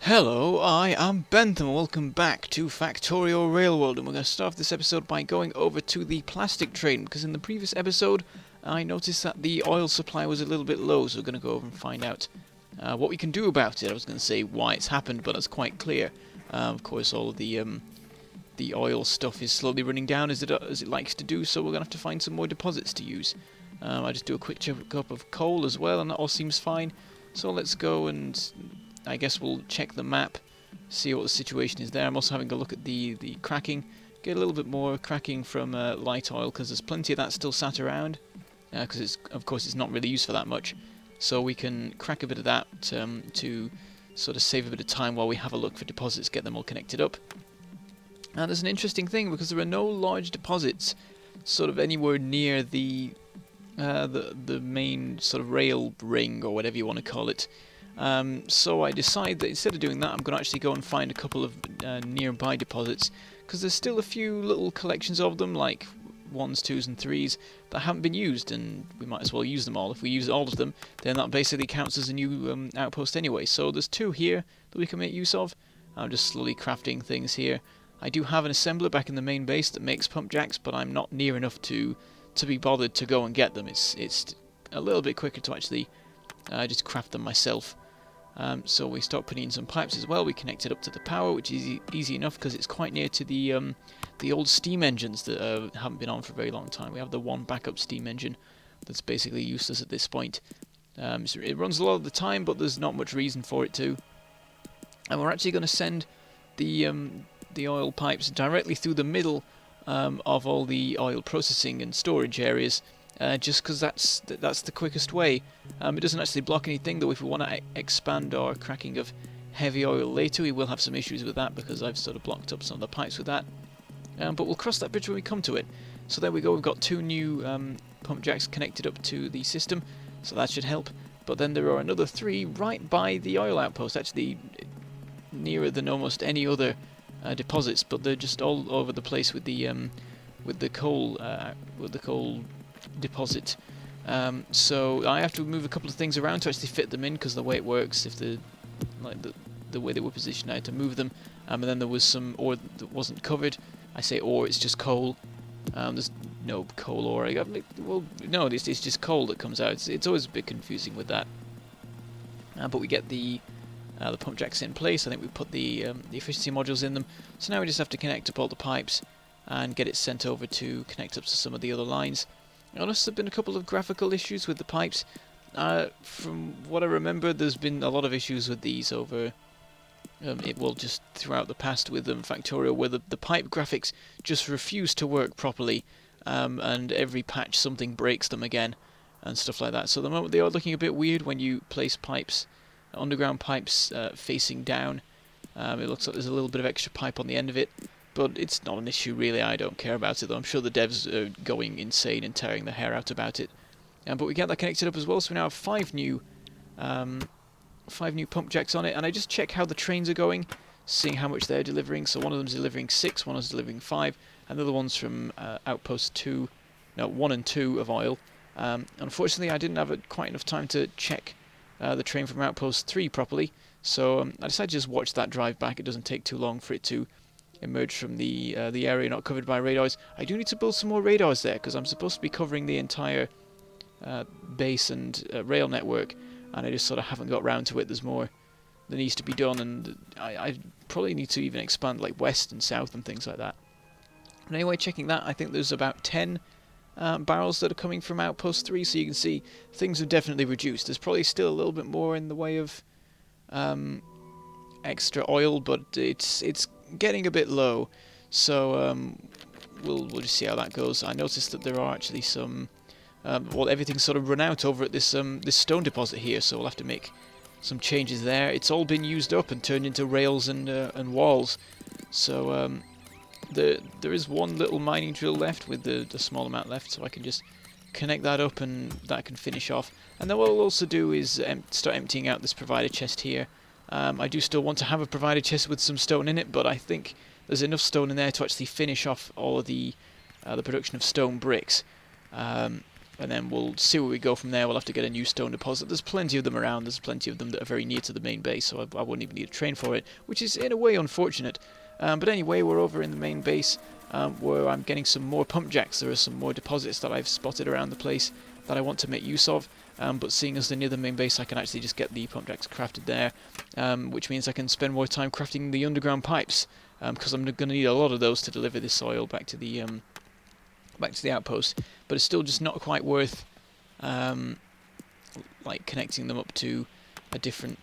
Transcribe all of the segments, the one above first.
Hello, I am Bentham. Welcome back to Factorio Railworld, and we're going to start off this episode by going over to the plastic train, because in the previous episode I noticed that the oil supply was a little bit low, so we're going to go over and find out what we can do about it. I was going to say why it's happened, but it's quite clear. Of course, all of the oil stuff is slowly running down as it likes to do, so we're going to have to find some more deposits to use. I just do a quick checkup of coal as well, and that all seems fine. So let's go and I guess we'll check the map, see what the situation is there. I'm also having a look at the cracking, get a little bit more cracking from light oil, because there's plenty of that still sat around, because of course it's not really used for that much. So we can crack a bit of that to sort of save a bit of time while we have a look for deposits, get them all connected up. And there's an interesting thing, because there are no large deposits sort of anywhere near the main sort of rail ring, or whatever you want to call it. So I decided that instead of doing that, I'm going to actually go and find a couple of nearby deposits, because there's still a few little collections of them, like 1s, 2s and 3s, that haven't been used, and we might as well use them all. If we use all of them, then that basically counts as a new outpost anyway. So there's 2 here that we can make use of. I'm just slowly crafting things here. I do have an assembler back in the main base that makes pump jacks, but I'm not near enough to be bothered to go and get them. It's a little bit quicker to actually just craft them myself. So we start putting in some pipes as well. We connect it up to the power, which is easy enough because it's quite near to the old steam engines that haven't been on for a very long time. We have the one backup steam engine that's basically useless at this point. So it runs a lot of the time, but there's not much reason for it to. And we're actually going to send the oil pipes directly through the middle of all the oil processing and storage areas. Just because that's the quickest way. It doesn't actually block anything, though. If we want to expand our cracking of heavy oil later, we will have some issues with that, because I've sort of blocked up some of the pipes with that. But we'll cross that bridge when we come to it. So there we go, we've got 2 new pump jacks connected up to the system, so that should help. But then there are another 3 right by the oil outpost, actually nearer than almost any other deposits, but they're just all over the place with the coal deposit. So I have to move a couple of things around to actually fit them in, because the way it works, if the way they were positioned, I had to move them. And then there was some ore that wasn't covered. I say ore, it's just coal. There's no coal ore. Well, no, it's just coal that comes out. It's always a bit confusing with that. But we get the pump jacks in place. I think we put the efficiency modules in them. So now we just have to connect up all the pipes and get it sent over to connect up to some of the other lines. I noticed there have been a couple of graphical issues with the pipes. From what I remember, there's been a lot of issues with these over just throughout the past with Factorio, where the pipe graphics just refuse to work properly, and every patch something breaks them again and stuff like that. So at the moment they are looking a bit weird when you place pipes, underground pipes facing down. It looks like there's a little bit of extra pipe on the end of it. But it's not an issue really, I don't care about it though. I'm sure the devs are going insane and tearing their hair out about it. But we get that connected up as well, so we now have 5 new pump jacks on it. And I just check how the trains are going, seeing how much they're delivering. So one of them's delivering 6, one is delivering 5, and the other one's from Outpost 1 and 2 of oil. Unfortunately, I didn't have quite enough time to check the train from Outpost 3 properly, so I decided to just watch that drive back. It doesn't take too long for it to emerge from the area not covered by radars. I do need to build some more radars there, because I'm supposed to be covering the entire base and rail network, and I just sort of haven't got round to it. There's more that needs to be done, and I probably need to even expand like west and south and things like that. But anyway, checking that, I think there's about 10 barrels that are coming from Outpost 3, so you can see things have definitely reduced. There's probably still a little bit more in the way of extra oil, but it's getting a bit low, so we'll just see how that goes. I noticed that there are actually some everything's sort of run out over at this stone deposit here, so we'll have to make some changes there. It's all been used up and turned into rails and walls, so there is one little mining drill left with the small amount left, so I can just connect that up and that can finish off. And then what I'll also do is start emptying out this provider chest here. I do still want to have a provider chest with some stone in it, but I think there's enough stone in there to actually finish off all of the production of stone bricks. and then we'll see where we go from there. We'll have to get a new stone deposit. There's plenty of them around. There's plenty of them that are very near to the main base, so I wouldn't even need a train for it, which is in a way unfortunate. But anyway, we're over in the main base where I'm getting some more pump jacks. There are some more deposits that I've spotted around the place that I want to make use of. But seeing as they're near the main base, I can actually just get the pump jacks crafted there, which means I can spend more time crafting the underground pipes, because I'm going to need a lot of those to deliver this oil back to the outpost. But it's still just not quite worth like connecting them up to a different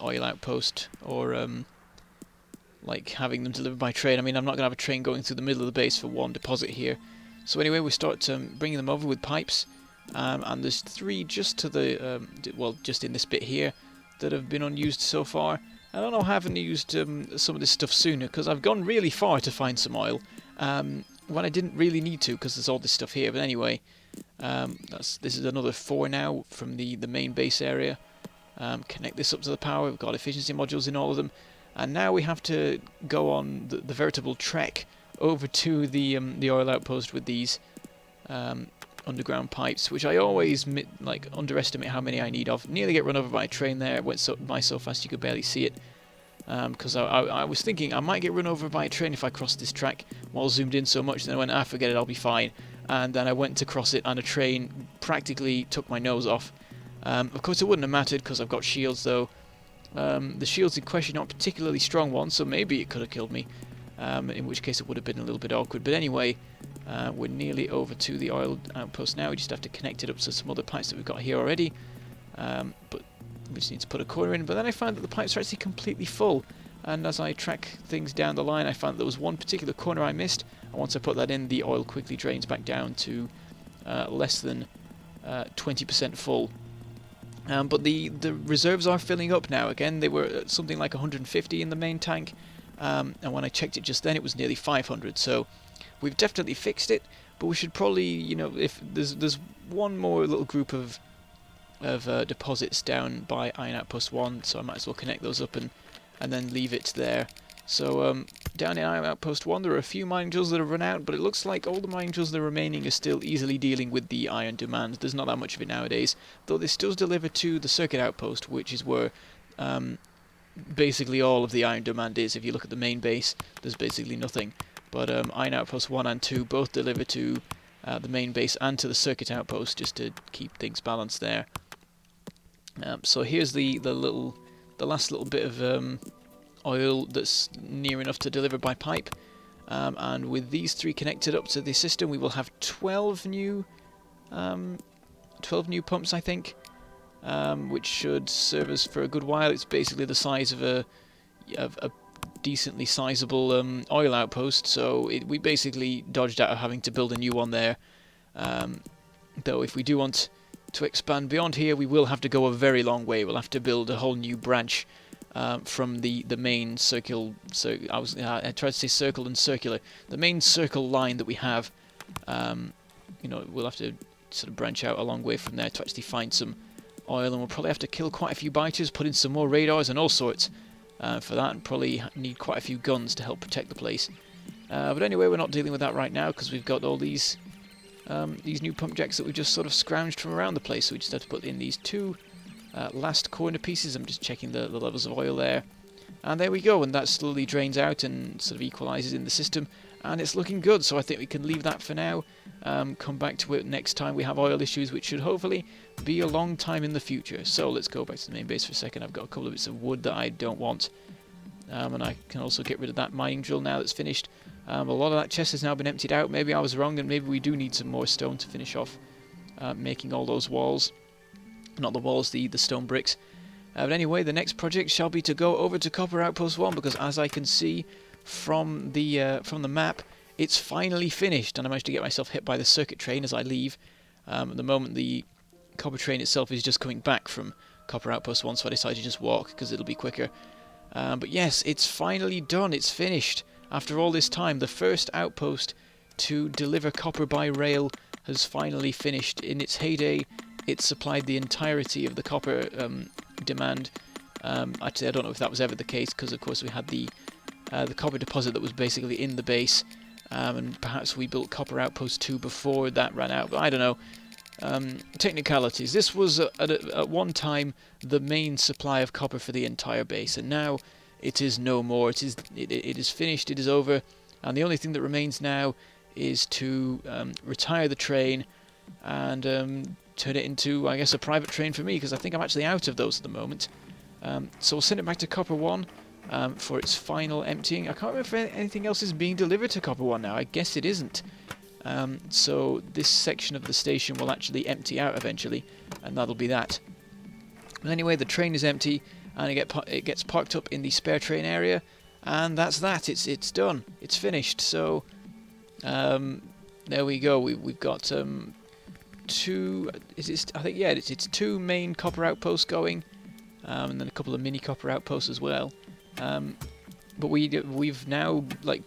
oil outpost, or like having them delivered by train. I mean, I'm not going to have a train going through the middle of the base for one deposit here. So anyway, we start bringing them over with pipes. And there's 3 just to the, well, just in this bit here that have been unused so far. I don't know how I haven't used some of this stuff sooner, because I've gone really far to find some oil when I didn't really need to, because there's all this stuff here. But anyway, this is another 4 now from the main base area. Connect this up to the power. We've got efficiency modules in all of them. And now we have to go on the veritable trek over to the oil outpost with these underground pipes, which I always like underestimate how many I need of. Nearly get run over by a train there. It went by so fast you could barely see it. Because I was thinking I might get run over by a train if I crossed this track while zoomed in so much. Then I went, forget it, I'll be fine. And then I went to cross it, and a train practically took my nose off. Of course, it wouldn't have mattered because I've got shields, though. The shields in question are not particularly strong ones, so maybe it could have killed me. In which case it would have been a little bit awkward. But anyway, we're nearly over to the oil outpost now. We just have to connect it up to some other pipes that we've got here already. But we just need to put a corner in. But then I found that the pipes are actually completely full. And as I track things down the line, I found that there was one particular corner I missed. And once I put that in, the oil quickly drains back down to less than 20% full. But the reserves are filling up now. Again, they were at something like 150 in the main tank. And when I checked it just then, it was nearly 500. So we've definitely fixed it. But we should probably, you know, if there's one more little group of deposits down by Iron Outpost 1, so I might as well connect those up and then leave it there. So down in Iron Outpost 1, there are a few mining drills that have run out, but it looks like all the mining drills that are remaining are still easily dealing with the iron demand. There's not that much of it nowadays, though this does deliver to the Circuit Outpost, which is where basically all of the iron demand is. If you look at the main base, there's basically nothing. But Iron Outpost 1 and 2 both deliver to the main base and to the Circuit Outpost, just to keep things balanced there. So here's the last little bit of oil that's near enough to deliver by pipe, and with these 3 connected up to the system, we will have 12 new pumps, I think, which should serve us for a good while. It's basically the size of a decently sizable oil outpost, so we basically dodged out of having to build a new one there. Though if we do want to expand beyond here, we will have to go a very long way. We'll have to build a whole new branch from the main circle. So I tried to say circle and circular. The main circle line that we have, you know, we'll have to sort of branch out a long way from there to actually find some oil, and we'll probably have to kill quite a few biters, put in some more radars and all sorts for that, and probably need quite a few guns to help protect the place. But anyway, we're not dealing with that right now because we've got all these new pump jacks that we just sort of scrounged from around the place. So we just have to put in these 2 last corner pieces. I'm just checking the levels of oil there, and there we go, and that slowly drains out and sort of equalizes in the system, and it's looking good. So I think we can leave that for now, come back to it next time we have oil issues, which should hopefully be a long time in the future. So let's go back to the main base for a second. I've got a couple of bits of wood that I don't want, and I can also get rid of that mining drill now that's finished. A lot of that chest has now been emptied out. Maybe I was wrong, and maybe we do need some more stone to finish off making all those walls. Not the walls, the stone bricks. But anyway, the next project shall be to go over to Copper Outpost 1, because as I can see from the map, it's finally finished, and I managed to get myself hit by the circuit train as I leave. At the moment, the copper train itself is just coming back from Copper Outpost 1, so I decided to just walk, because it'll be quicker. But yes, it's finally done, it's finished. After all this time, the first outpost to deliver copper by rail has finally finished. In its heyday, it supplied the entirety of the copper demand. Actually, I don't know if that was ever the case, because of course we had the copper deposit that was basically in the base, and perhaps we built Copper Outpost 2 before that ran out, but I don't know. technicalities. This was at one time the main supply of copper for the entire base, and now it is no more. It is finished. It is over, and the only thing that remains now is to retire the train and turn it into, I guess, a private train for me, because I think I'm actually out of those at the moment. So we'll send it back to Copper 1 for its final emptying. I can't remember if anything else is being delivered to Copper 1 now. I guess it isn't. So this section of the station will actually empty out eventually, and that'll be that. But anyway, the train is empty, and it gets parked up in the spare train area, and that's that. It's done. It's finished. So there we go. We've got two. I think yeah, it's two main copper outposts going, and then a couple of mini copper outposts as well. But we've now, like,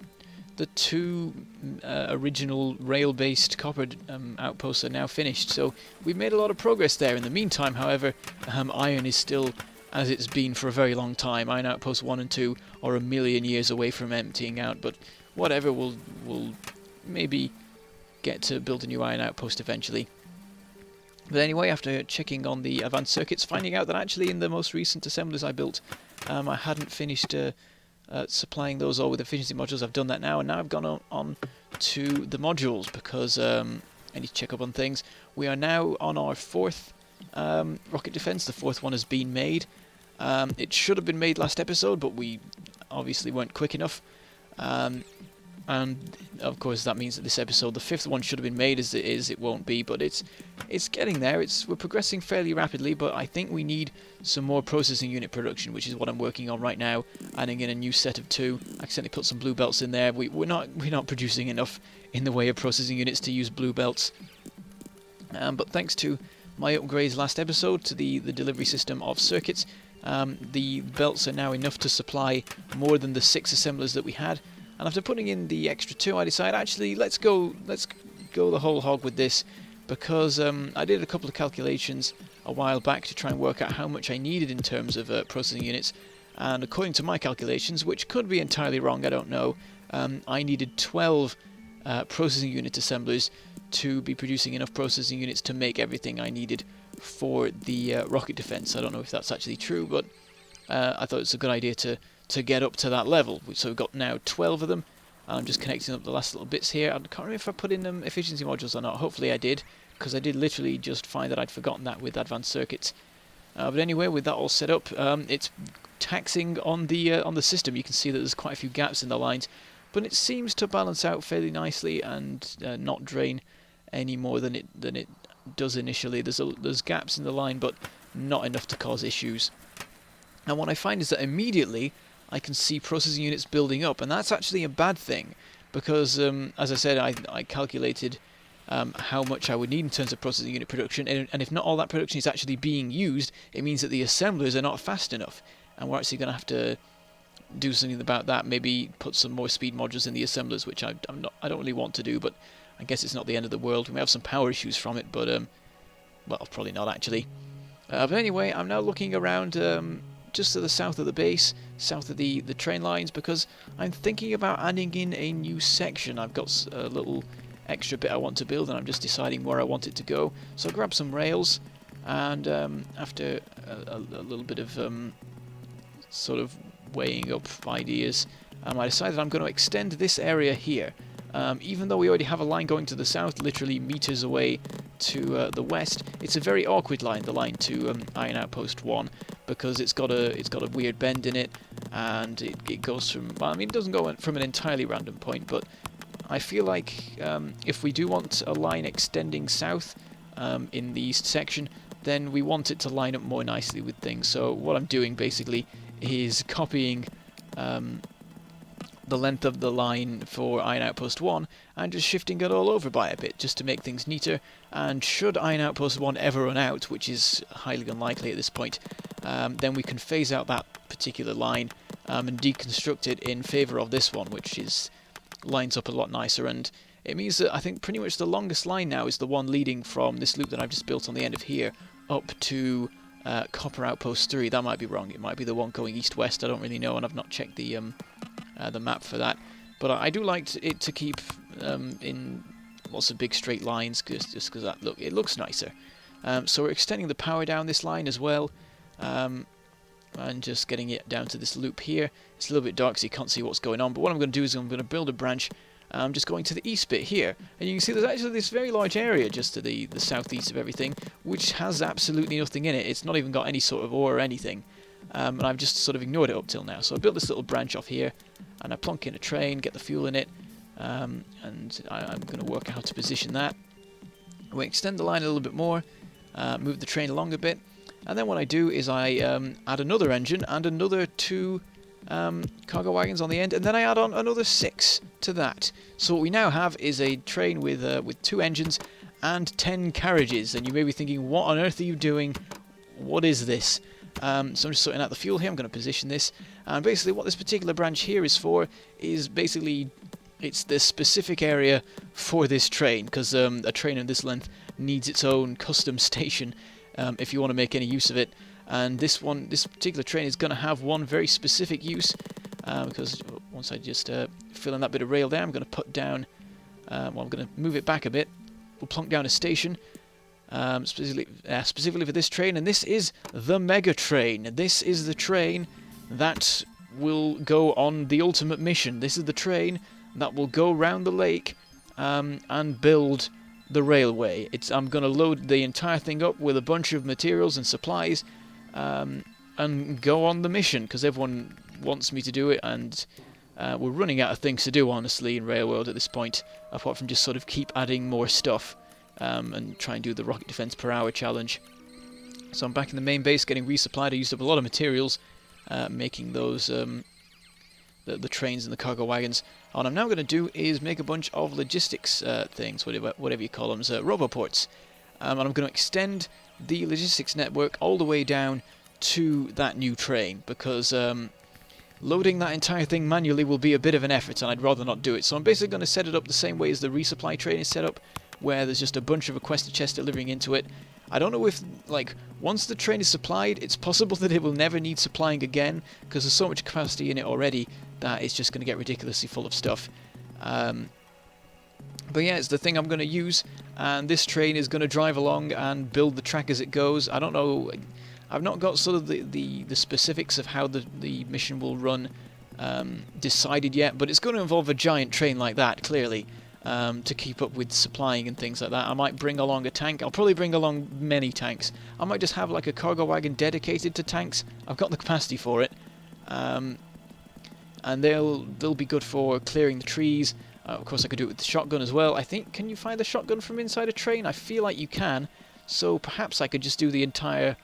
the two original rail-based copper outposts are now finished, so we've made a lot of progress there. In the meantime, however, iron is still, as it's been for a very long time. Iron Outpost 1 and 2 are a million years away from emptying out, but whatever, we'll maybe get to build a new iron outpost eventually. But anyway, after checking on the advanced circuits, finding out that actually in the most recent assemblies I built, I hadn't finished supplying those all with efficiency modules. I've done that now, and now I've gone on to the modules, because I need to check up on things. We are now on our fourth rocket defense. The fourth one has been made. It should have been made last episode, but we obviously weren't quick enough. And of course that means that this episode, the fifth one, should have been made. As it is, it won't be, but it's getting there. We're progressing fairly rapidly, but I think we need some more processing unit production, which is what I'm working on right now, adding in a new set of 2. I accidentally put some blue belts in there. We're not producing enough in the way of processing units to use blue belts. But thanks to my upgrades last episode to the delivery system of circuits, the belts are now enough to supply more than the 6 assemblers that we had. And after putting in the extra 2, I decided, actually, let's go the whole hog with this, because I did a couple of calculations a while back to try and work out how much I needed in terms of processing units, and according to my calculations, which could be entirely wrong, I don't know, I needed 12 processing unit assemblers to be producing enough processing units to make everything I needed for the rocket defense. I don't know if that's actually true, but I thought it's a good idea to get up to that level. So we've got now 12 of them. I'm just connecting up the last little bits here. I can't remember if I put in efficiency modules or not. Hopefully I did, because I did literally just find that I'd forgotten that with advanced circuits. But anyway, with that all set up, it's taxing on the system. You can see that there's quite a few gaps in the lines, but it seems to balance out fairly nicely and not drain any more than it does initially. There's gaps in the line, but not enough to cause issues. And what I find is that immediately I can see processing units building up, and that's actually a bad thing, because as I said, I calculated how much I would need in terms of processing unit production, and if not all that production is actually being used, it means that the assemblers are not fast enough, and we're actually going to have to do something about that. Maybe put some more speed modules in the assemblers, which I don't really want to do, but I guess it's not the end of the world. We may have some power issues from it, but well, probably not actually. But anyway, I'm now looking around just to the south of the base, south of the train lines, because I'm thinking about adding in a new section. I've got a little extra bit I want to build, and I'm just deciding where I want it to go. So I'll grab some rails, and after a little bit of sort of weighing up ideas, I decided I'm going to extend this area here. Even though we already have a line going to the south, literally meters away to the west, it's a very awkward line, the line to Iron Outpost 1, because it's got a weird bend in it, and it goes from, well, I mean, it doesn't go from an entirely random point, but I feel like if we do want a line extending south in the east section, then we want it to line up more nicely with things. So what I'm doing basically is copying the length of the line for Iron Outpost 1 and just shifting it all over by a bit, just to make things neater. And should Iron Outpost 1 ever run out, which is highly unlikely at this point, then we can phase out that particular line and deconstruct it in favour of this one, which lines up a lot nicer. And it means that I think pretty much the longest line now is the one leading from this loop that I've just built on the end of here up to Copper Outpost 3. That might be wrong. It might be the one going east-west. I don't really know, and I've not checked the map for that. But I do like it to keep in lots of big straight lines, just because that it looks nicer. So we're extending the power down this line as well, and just getting it down to this loop here. It's a little bit dark so you can't see what's going on, but what I'm going to do is I'm going to build a branch. I'm just going to the east bit here, and you can see there's actually this very large area just to the southeast of everything, which has absolutely nothing in it. It's not even got any sort of ore or anything, and I've just sort of ignored it up till now. So I built this little branch off here, and I plonk in a train, get the fuel in it, and I'm going to work out how to position that. We extend the line a little bit more, move the train along a bit, and then what I do is I add another engine and another 2 cargo wagons on the end, and then I add on another 6 to that. So what we now have is a train with 2 engines and 10 carriages, and you may be thinking, what on earth are you doing? What is this? So I'm just sorting out the fuel here. I'm going to position this, and basically what this particular branch here is for is basically it's the specific area for this train, because a train of this length needs its own custom station if you want to make any use of it. And this particular train is going to have one very specific use, because once I just fill in that bit of rail there, I'm going to put down, I'm going to move it back a bit. We'll plonk down a station, specifically for this train, and this is the Mega Train. This is the train that will go on the ultimate mission. This is the train that will go round the lake and build the railway. I'm going to load the entire thing up with a bunch of materials and supplies, and go on the mission, because everyone wants me to do it, and we're running out of things to do, honestly, in Railworld at this point, apart from just sort of keep adding more stuff, and try and do the rocket defense per hour challenge. So I'm back in the main base getting resupplied. I used up a lot of materials making those the trains and the cargo wagons. What I'm now going to do is make a bunch of logistics things, whatever you call them, roboports, and I'm going to extend the logistics network all the way down to that new train, because loading that entire thing manually will be a bit of an effort, and I'd rather not do it. So I'm basically going to set it up the same way as the resupply train is set up, where there's just a bunch of requested chests delivering into it. I don't know if, like, once the train is supplied, it's possible that it will never need supplying again, because there's so much capacity in it already that it's just going to get ridiculously full of stuff. But yeah, it's the thing I'm going to use, and this train is going to drive along and build the track as it goes. I don't know, I've not got sort of the specifics of how the mission will run decided yet, but it's going to involve a giant train like that, clearly, to keep up with supplying and things like that. I might bring along a tank. I'll probably bring along many tanks. I might just have like a cargo wagon dedicated to tanks. I've got the capacity for it. And they'll be good for clearing the trees. Of course, I could do it with the shotgun as well. I think, can you fire the shotgun from inside a train? I feel like you can. So perhaps I could just do the entire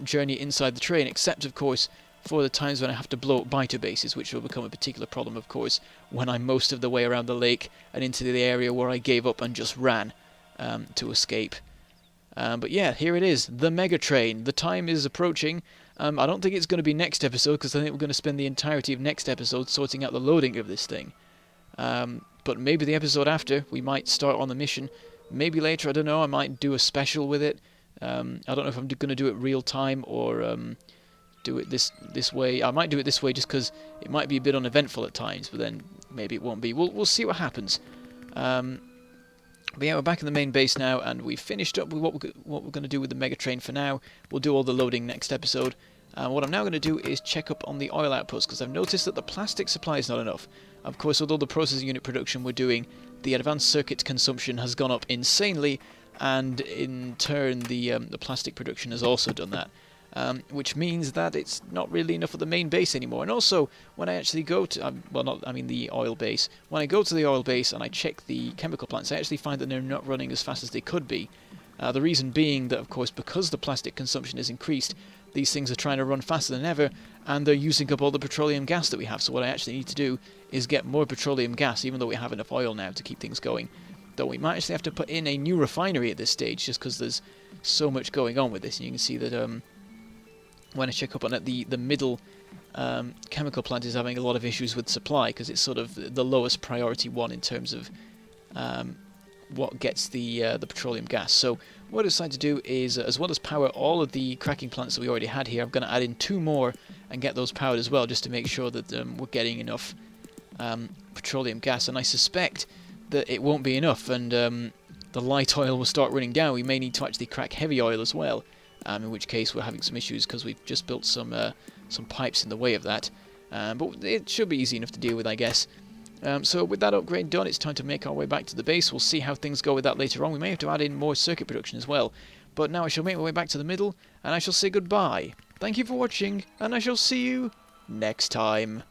journey inside the train, except, of course, for the times when I have to blow up biter bases, which will become a particular problem, of course, when I'm most of the way around the lake and into the area where I gave up and just ran to escape. But yeah, here it is, the Mega Train. The time is approaching. I don't think it's going to be next episode, because I think we're going to spend the entirety of next episode sorting out the loading of this thing. But maybe the episode after, we might start on the mission. Maybe later, I don't know, I might do a special with it. I don't know if I'm going to do it real time or do it this way. I might do it this way just because it might be a bit uneventful at times, but then maybe it won't be. We'll see what happens. But yeah, we're back in the main base now, and we've finished up with what we're going to do with the Mega Train for now. We'll do all the loading next episode. What I'm now going to do is check up on the oil outpost, because I've noticed that the plastic supply is not enough. Of course, with all the processing unit production we're doing, the advanced circuit consumption has gone up insanely, and in turn the plastic production has also done that. Which means that it's not really enough of the main base anymore. And also, when I actually go to, the oil base, when I go to the oil base and I check the chemical plants, I actually find that they're not running as fast as they could be. The reason being that, of course, because the plastic consumption has increased, these things are trying to run faster than ever, and they're using up all the petroleum gas that we have. So what I actually need to do is get more petroleum gas, even though we have enough oil now to keep things going. Though we might actually have to put in a new refinery at this stage, just because there's so much going on with this. And you can see that when I check up on it, the middle chemical plant is having a lot of issues with supply, because it's sort of the lowest priority one in terms of what gets the petroleum gas. So what I decided to do is, as well as power all of the cracking plants that we already had here, I'm going to add in 2 more and get those powered as well, just to make sure that we're getting enough petroleum gas. And I suspect that it won't be enough, and the light oil will start running down. We may need to actually crack heavy oil as well, in which case we're having some issues because we've just built some pipes in the way of that. But it should be easy enough to deal with, I guess. So with that upgrade done, it's time to make our way back to the base. We'll see how things go with that later on. We may have to add in more circuit production as well. But now I shall make my way back to the middle, and I shall say goodbye. Thank you for watching, and I shall see you next time.